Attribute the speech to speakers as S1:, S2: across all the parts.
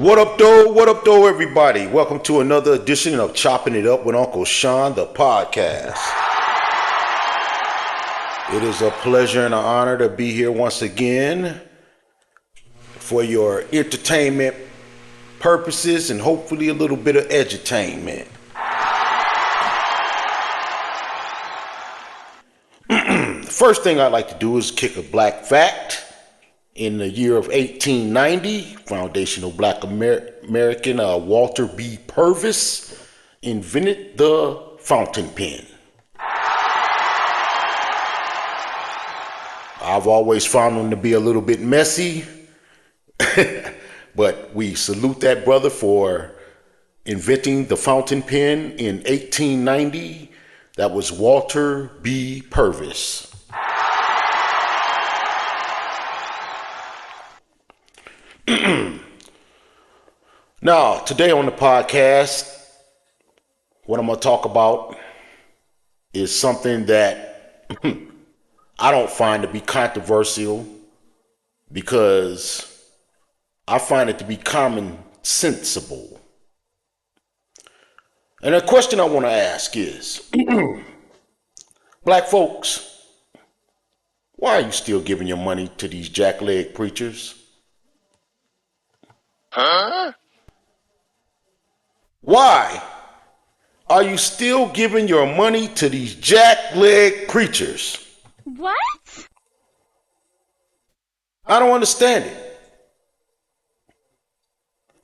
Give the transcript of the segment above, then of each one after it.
S1: What up, though? What up, though, everybody? Welcome to another edition of Chopping It Up with UncleChon, the podcast. It is a pleasure and an honor to be here once again for your entertainment purposes and hopefully a little bit of edutainment. First thing I'd like to do is kick a black fact. In the year of 1890, foundational black American Walter B. Purvis invented the fountain pen. I've always found them to be a little bit messy, but we salute that brother for inventing the fountain pen in 1890. That was Walter B. Purvis. Now, today on the podcast, what I'm going to talk about is something that I don't find to be controversial because I find it to be common sensible. And the question I want to ask is, black folks, why are you still giving your money to these jackleg preachers? Huh? Why are you still giving your money to these jackleg preachers?
S2: What?
S1: I don't understand it.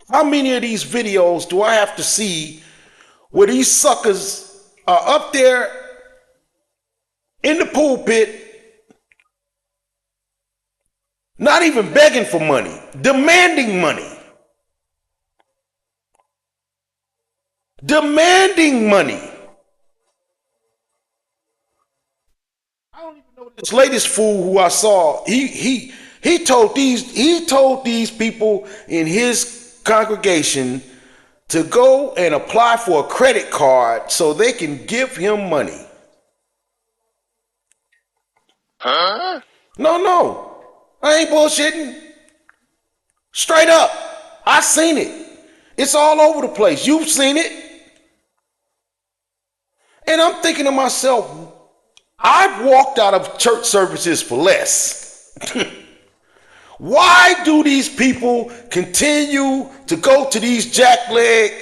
S1: How many of these videos do I have to see where these suckers are up there in the pulpit, not even begging for money, demanding money? Demanding money. I don't even know this latest fool who I saw. He told these people in his congregation to go and apply for a credit card so they can give him money. Huh? No. I ain't bullshitting. Straight up. I seen it. It's all over the place. You've seen it. And I'm thinking to myself, I've walked out of church services for less. Why do these people continue to go to these jackleg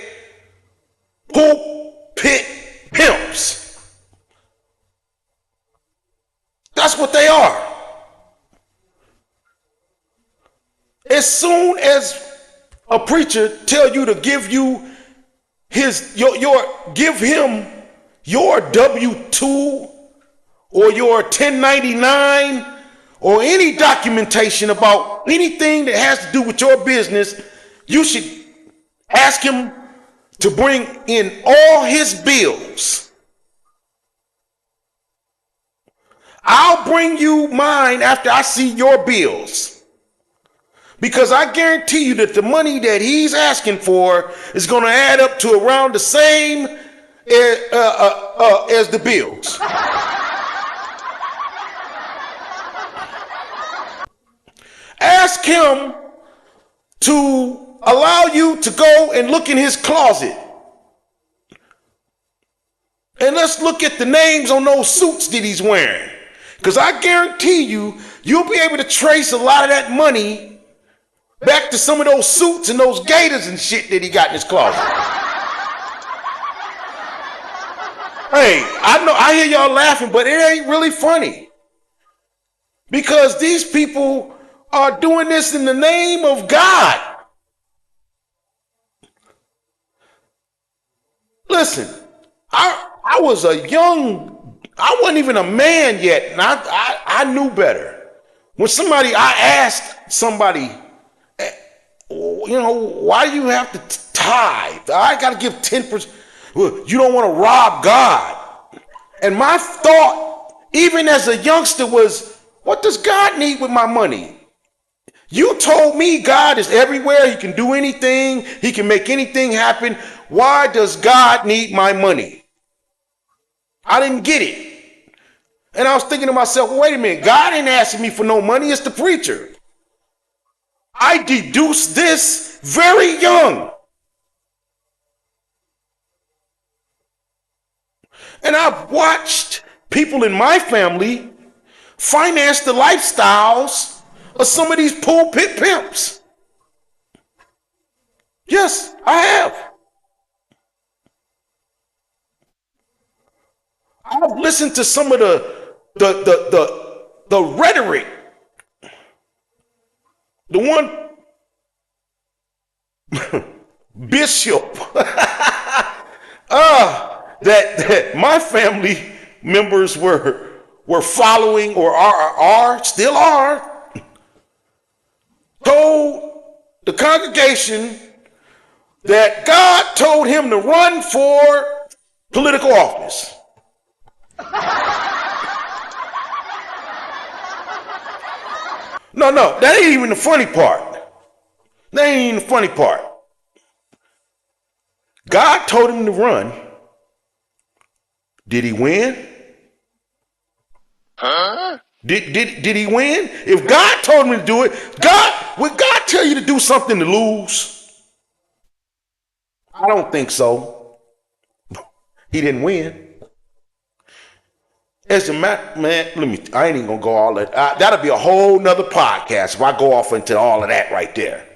S1: pulpit pimps? That's what they are. As soon as a preacher tell you to give you give him your W-2 or your 1099 or any documentation about anything that has to do with your business, you should ask him to bring in all his bills. I'll bring you mine after I see your bills. Because I guarantee you that the money that he's asking for is going to add up to around the same as the bills. Ask him to allow you to go and look in his closet. And let's look at the names on those suits that he's wearing. Because I guarantee you'll be able to trace a lot of that money back to some of those suits and those gaiters and shit that he got in his closet. Hey, I know I hear y'all laughing, but it ain't really funny. Because these people are doing this in the name of God. Listen, I was I wasn't even a man yet, and I knew better. When I asked somebody, why do you have to tithe? I got to give 10%. Well, you don't want to rob God. And my thought, even as a youngster, was, what does God need with my money? You told me God is everywhere. He can do anything. He can make anything happen. Why does God need my money? I didn't get it. And I was thinking to myself, wait a minute. God ain't asking me for no money. It's the preacher. I deduced this very young. And I've watched people in my family finance the lifestyles of some of these pulpit pimps. Yes, I have. I've listened to some of the rhetoric. The one bishop that my family members were following or are still are, told the congregation that God told him to run for political office. No, that ain't even the funny part. That ain't even the funny part. God told him to run. Did he win? Huh? Did he win? If God told him to do it, would God tell you to do something to lose? I don't think so. He didn't win. As a matter, man, I ain't even gonna go all that. That'll be a whole nother podcast if I go off into all of that right there.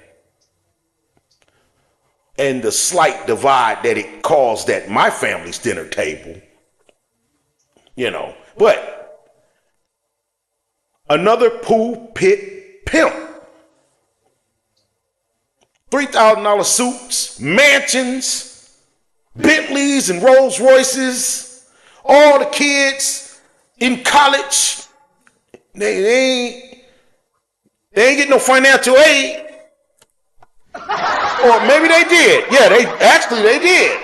S1: And the slight divide that it caused at my family's dinner table. But another pulpit pimp. $3,000 suits, mansions, Bentleys and Rolls Royces, all the kids in college, they ain't getting no financial aid. Or maybe they did. Yeah, they did.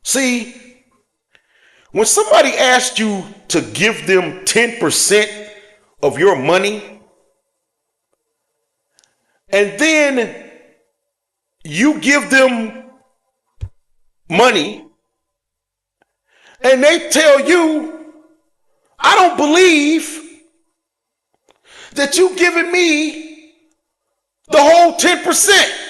S1: See, when somebody asks you to give them 10% of your money, and then you give them money, and they tell you, I don't believe that you giving me the whole 10%.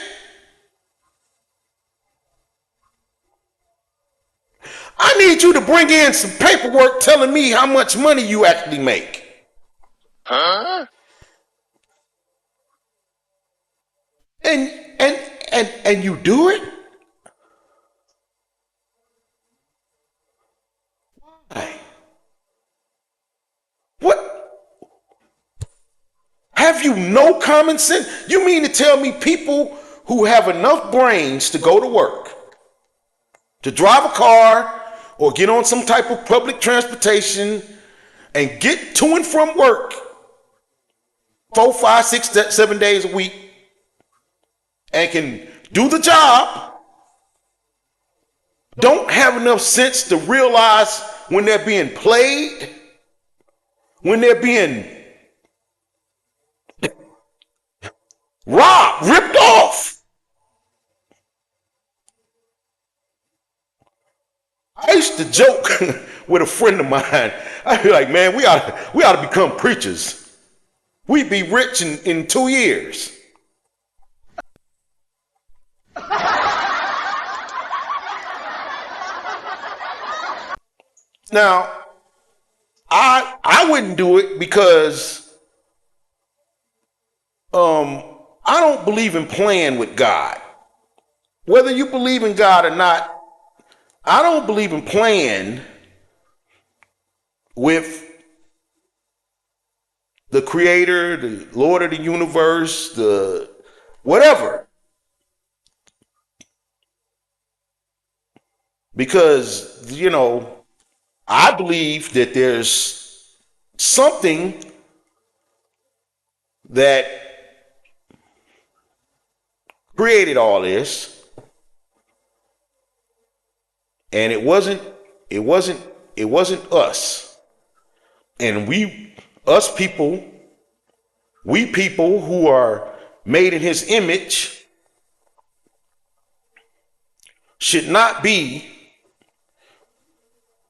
S1: I need you to bring in some paperwork telling me how much money you actually make. Huh? And you do it? Why? What? Have you no common sense? You mean to tell me people who have enough brains to go to work, to drive a car, or get on some type of public transportation and get to and from work 4, 5, 6, 7 days a week and can do the job, don't have enough sense to realize when they're being played, when they're being robbed, ripped off. I used to joke with a friend of mine. I'd be like, man, we ought to become preachers. We'd be rich in 2 years. Now, I wouldn't do it because I don't believe in playing with God. Whether you believe in God or not, I don't believe in playing with the creator, the Lord of the universe, the whatever. Because, I believe that there's something that created all this, and it wasn't us. And we people who are made in his image should not be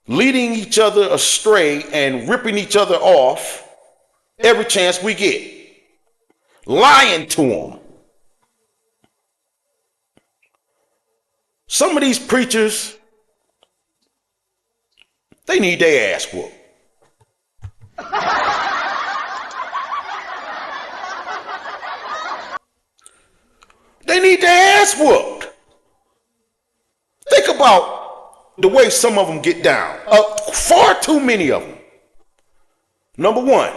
S1: leading each other astray and ripping each other off every chance we get. Lying to them. Some of these preachers, they need their ass whooped. They need their ass whooped. Think about the way some of them get down. Far too many of them. Number one,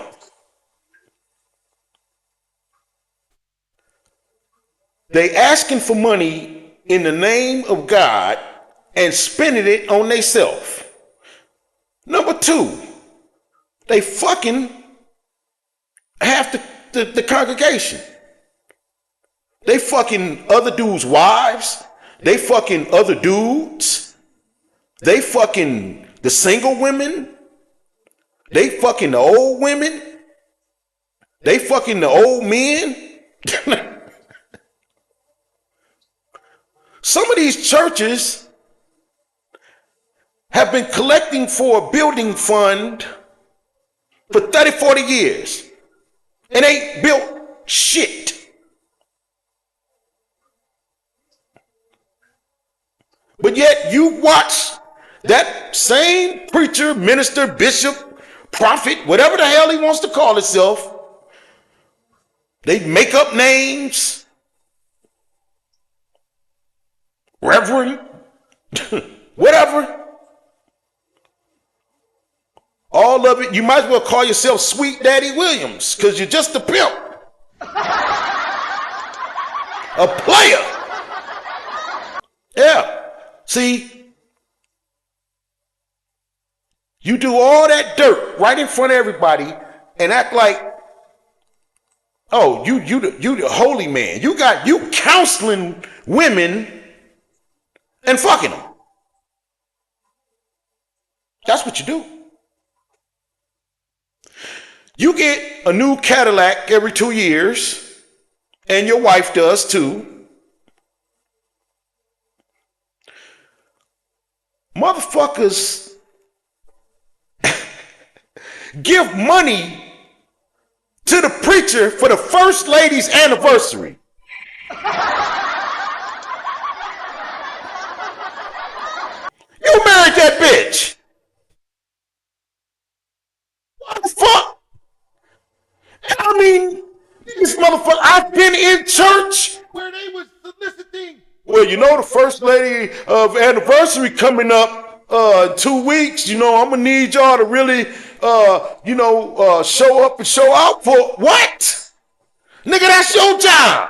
S1: they asking for money in the name of God and spending it on themselves. Number two, they fucking half the congregation. They fucking other dudes' wives. They fucking other dudes. They fucking the single women. They fucking the old women. They fucking the old men. Some of these churches have been collecting for a building fund for 30, 40 years and ain't built shit. But yet you watch that same preacher, minister, bishop, prophet, whatever the hell he wants to call himself, they make up names. Reverend, whatever. All of it, you might as well call yourself Sweet Daddy Williams because you're just a pimp. A player. Yeah. See, you do all that dirt right in front of everybody and act like, oh, you the holy man. You counseling women and fucking them. That's what you do. You get a new Cadillac every 2 years, and your wife does too. Motherfuckers give money to the preacher for the first lady's anniversary. You married that bitch. What the fuck? I mean, this motherfucker, I've been in church where they was soliciting. Well, you know, the first lady of anniversary coming up in 2 weeks, you know, I'm gonna need y'all to really, show up and show out for what? Nigga, that's your job.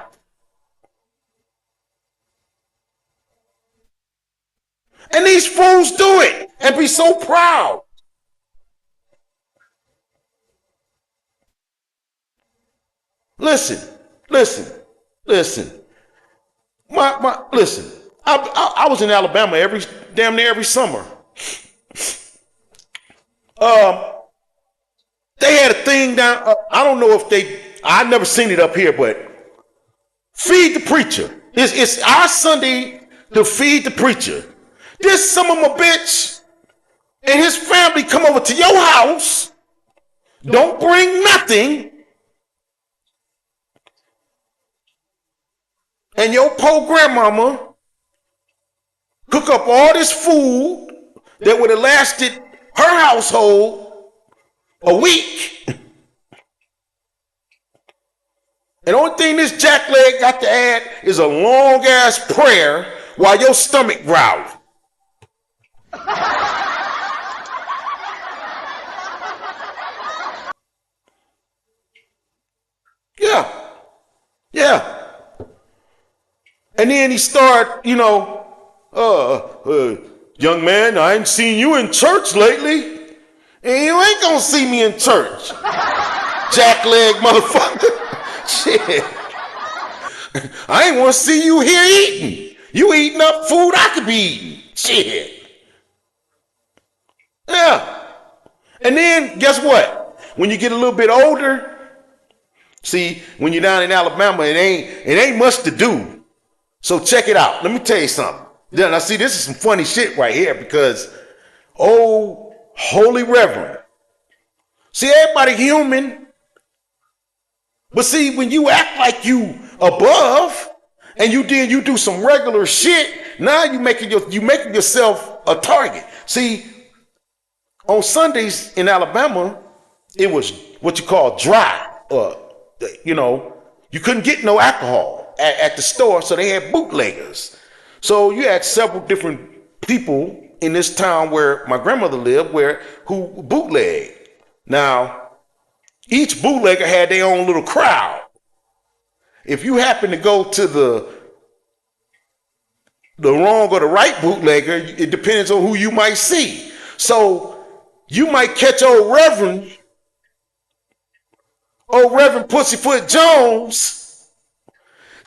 S1: And these fools do it and be so proud. Listen. Listen. I was in Alabama damn near every summer. They had a thing down. I don't know if I've never seen it up here, but feed the preacher. It's our Sunday to feed the preacher. This son of a bitch and his family come over to your house, don't bring nothing, and your poor grandmama cook up all this food that would have lasted her household a week. And the only thing this jackleg got to add is a long ass prayer while your stomach growls. Yeah. And then he started, young man, I ain't seen you in church lately. And you ain't gonna see me in church. Jackleg motherfucker. Shit. I ain't wanna see you here eating. You eating up food I could be eating. Shit. Yeah. And then guess what? When you get a little bit older, see, when you're down in Alabama, it ain't much to do. So check it out. Let me tell you something. Now see, this is some funny shit right here because, oh, holy reverend. See, everybody human, But see, when you act like you above and you do some regular shit, now you making yourself a target. See, on Sundays in Alabama, it was what you call dry. You couldn't get no alcohol at the store, so they had bootleggers. So you had several different people in this town where my grandmother lived who bootlegged. Now, each bootlegger had their own little crowd. If you happen to go to the wrong or the right bootlegger, it depends on who you might see. So you might catch old Reverend Pussyfoot Jones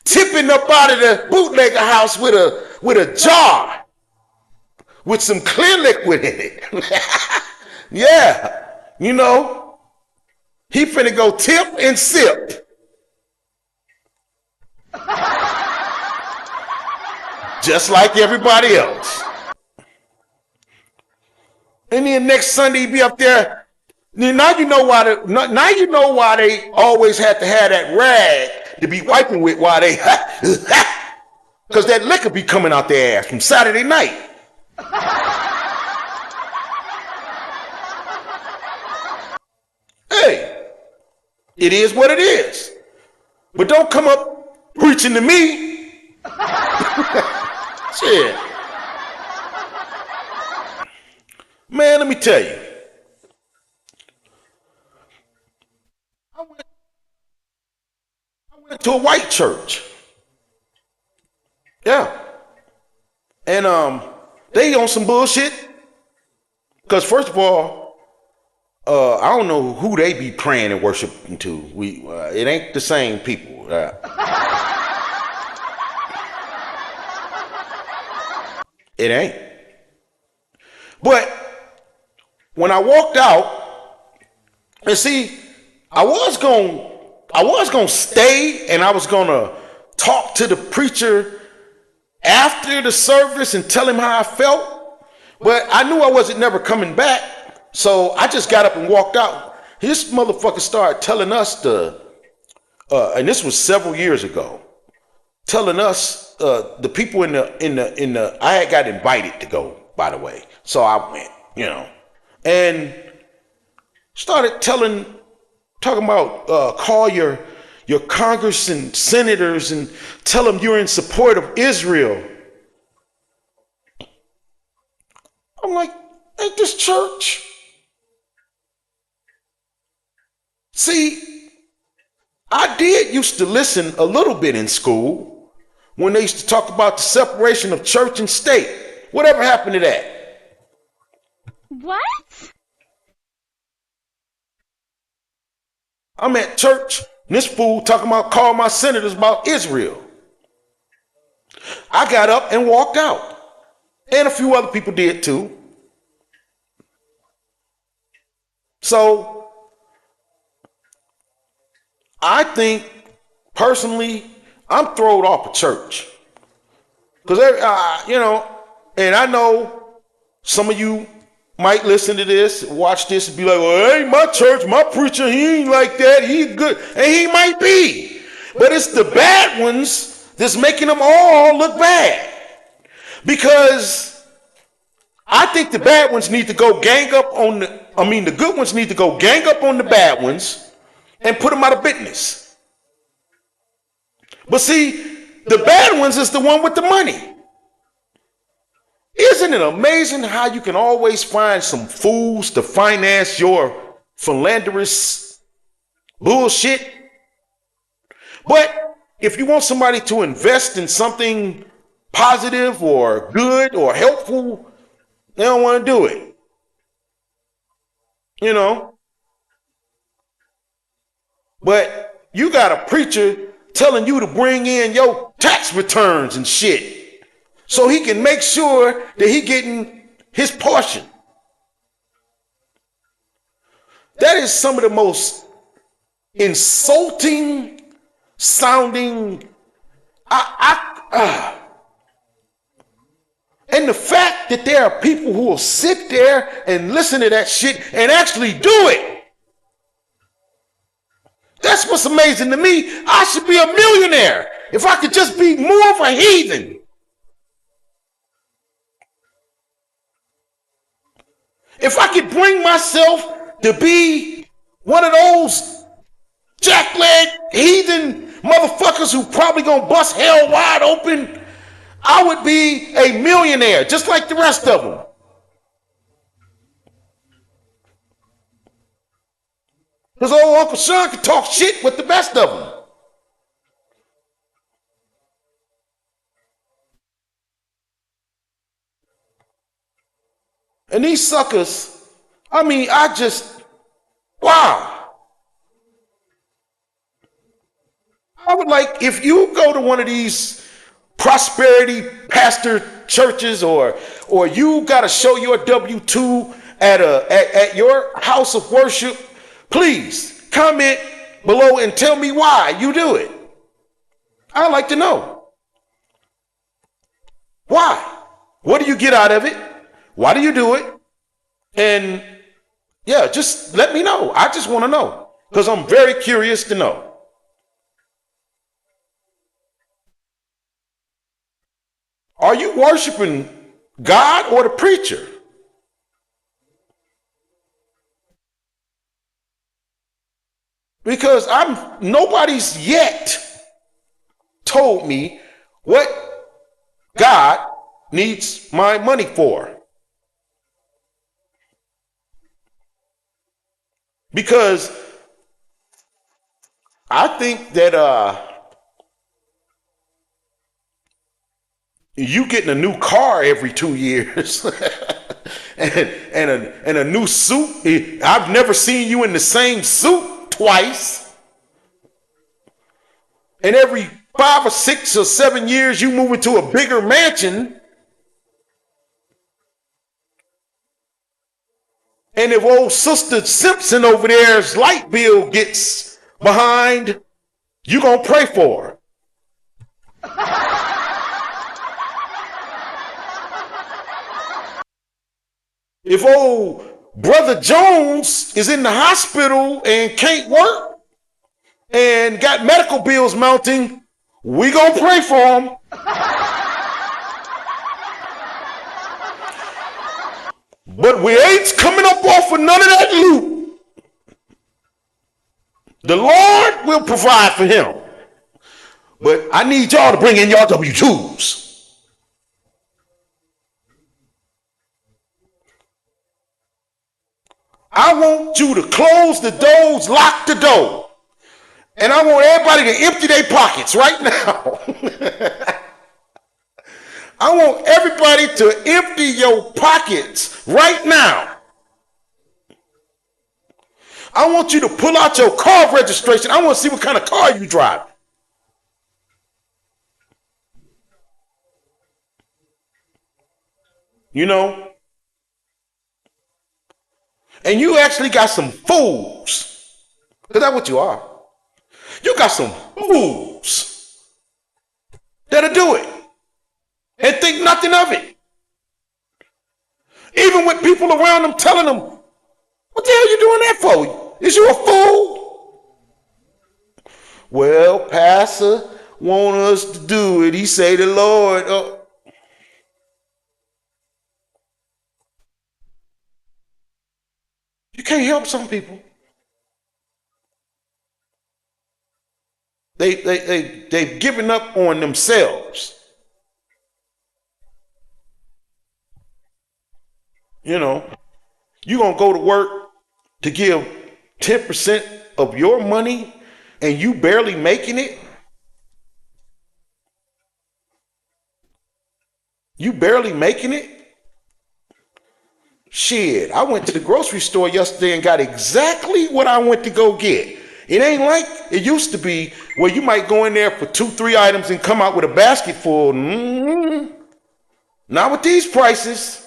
S1: tipping up out of the bootlegger house with a jar with some clear liquid in it. Yeah, he finna go tip and sip. Just like everybody else. And then next Sunday he be up there. Now you know why they always had to have that rag to be wiping with while they because that liquor be coming out their ass from Saturday night. Hey, it is what it is. But don't come up preaching to me. Shit. Man, let me tell you. I went to a white church. Yeah. And they on some bullshit. Because first of all, I don't know who they be praying and worshiping to. It ain't the same people. It ain't. But when I walked out, and see, I was gonna stay, and I was gonna talk to the preacher after the service and tell him how I felt. But I knew I wasn't never coming back, so I just got up and walked out. This motherfucker started telling us and this was several years ago, telling us the people in the I had got invited to go, by the way, so I went, and started talking about call your Congress and senators and tell them you're in support of Israel. I'm like, ain't this church? See, I did used to listen a little bit in school when they used to talk about the separation of church and state. Whatever happened to that?
S2: What?
S1: I'm at church, and this fool talking about call my senators about Israel. I got up and walked out. And a few other people did too. So, I think, personally, I'm thrown off of church. Because, and I know some of you might listen to this, watch this, and be like, well, it ain't my church, my preacher, he ain't like that, he's good. And he might be. But it's the bad ones that's making them all look bad. Because I think the bad ones need to go gang up on the good ones need to go gang up on the bad ones and put them out of business. But see, the bad ones is the one with the money. Isn't it amazing how you can always find some fools to finance your philanderous bullshit? But if you want somebody to invest in something positive or good or helpful, they don't want to do it. But you got a preacher telling you to bring in your tax returns and shit so he can make sure that he getting his portion. That is some of the most insulting sounding. And the fact that there are people who will sit there and listen to that shit and actually do it. That's what's amazing to me. I should be a millionaire if I could just be more of a heathen. If I could bring myself to be one of those jackleg heathen motherfuckers who probably gonna bust hell wide open, I would be a millionaire just like the rest of them. Because old Uncle Sean can talk shit with the best of them. And these suckers, I mean, wow. I would like, if you go to one of these prosperity pastor churches, or you got to show your W-2 at your house of worship, please comment below and tell me why you do it. I'd like to know. Why? What do you get out of it? Why do you do it? And yeah, just let me know. I just want to know because I'm very curious to know. Are you worshiping God or the preacher? Because nobody's yet told me what God needs my money for. Because I think that you getting a new car every 2 years and a new suit. I've never seen you in the same suit twice. And every 5 or 6 or 7 years you move into a bigger mansion. And if old Sister Simpson over there's light bill gets behind, you gonna pray for her. If old Brother Jones is in the hospital and can't work and got medical bills mounting, we gonna pray for him. But we ain't coming up off of none of that loot. The Lord will provide for him. But I need y'all to bring in y'all W-2s. I want you to close the doors, lock the door. And I want everybody to empty their pockets right now. I want everybody to empty your pockets right now. I want you to pull out your car registration. I want to see what kind of car you drive. You know? And you actually got some fools. Because that's what you are. You got some fools that'll do it and think nothing of it. Even with people around them telling them, what the hell are you doing that for? Is you a fool? Well, Pastor want us to do it. He say the Lord. You can't help some people. They've given up on themselves. You know, you're going to go to work to give 10% of your money and you barely making it? You barely making it? Shit, I went to the grocery store yesterday and got exactly what I went to go get. It ain't like it used to be where you might go in there for 2-3 items and come out with a basket full. Not with these prices.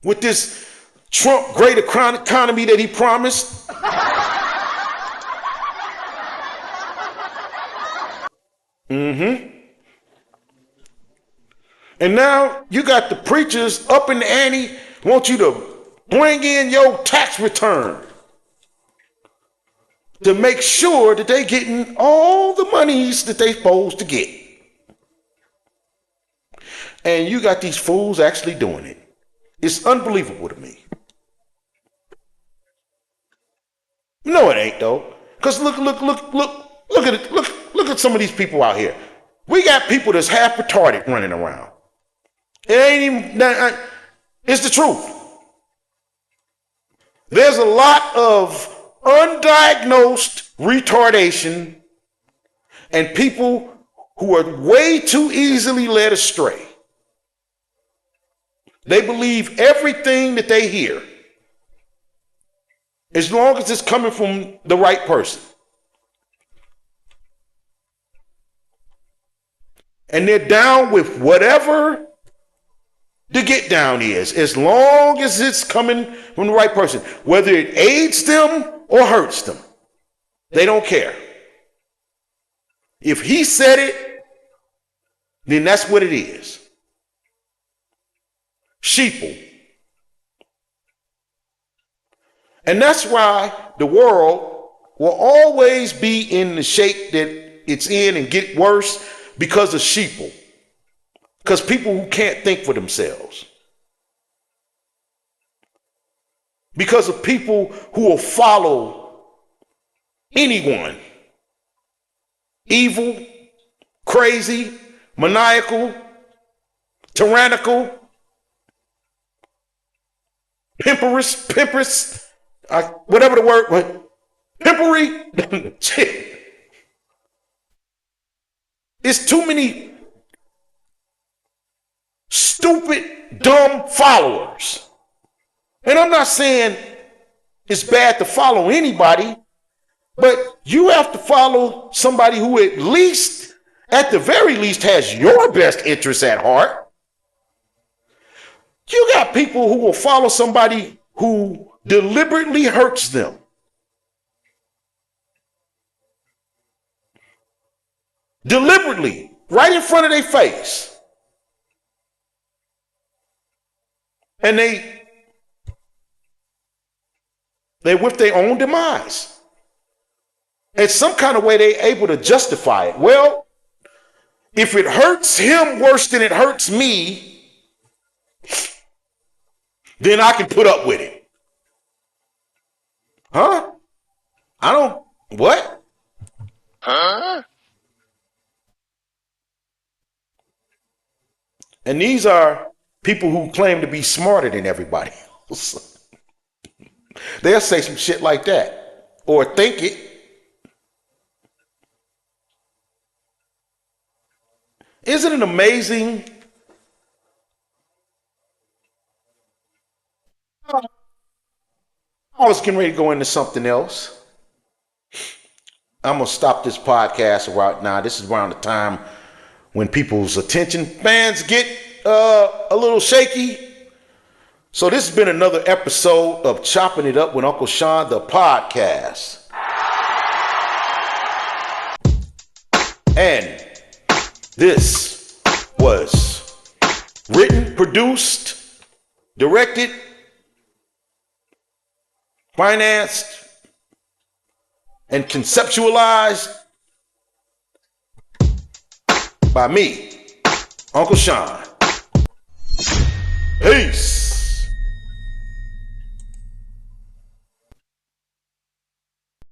S1: With this Trump great economy that he promised. And now you got the preachers up in the ante, want you to bring in your tax return. to make sure that they getting all the monies that they supposed to get. And you got these fools actually doing it. It's unbelievable to me. No, it ain't though. Cause look at it. Look at some of these people out here. We got people that's half retarded running around. It ain't even. It's the truth. There's a lot of undiagnosed retardation and people who are way too easily led astray. They believe everything that they hear, as long as it's coming from the right person. And they're down with whatever the get down is, as long as it's coming from the right person, whether it aids them or hurts them. They don't care. If he said it, then that's what it is. Sheeple. And that's why the world will always be in the shape that it's in and get worse because of sheeple. Because people who can't think for themselves. Because of people who will follow anyone. Evil, crazy, maniacal, tyrannical, pimperous, whatever the word was, pimpery. Shit. It's too many stupid, dumb followers. And I'm not saying it's bad to follow anybody, but you have to follow somebody who at the very least, has your best interests at heart. You got people who will follow somebody who deliberately hurts them. Deliberately, right in front of their face. And they with their own demise. In some kind of way, they're able to justify it. Well, if it hurts him worse than it hurts me, then I can put up with it. Huh? What? Huh? And these are people who claim to be smarter than everybody else. They'll say some shit like that. Or think it. Isn't it amazing? I was getting ready to go into something else. I'm going to stop this podcast right now. This is around the time when people's attention spans get a little shaky. So this has been another episode of Chopping It Up with UncleChon, the podcast. And this was written, produced, directed, financed, and conceptualized by me, UncleChon. Peace.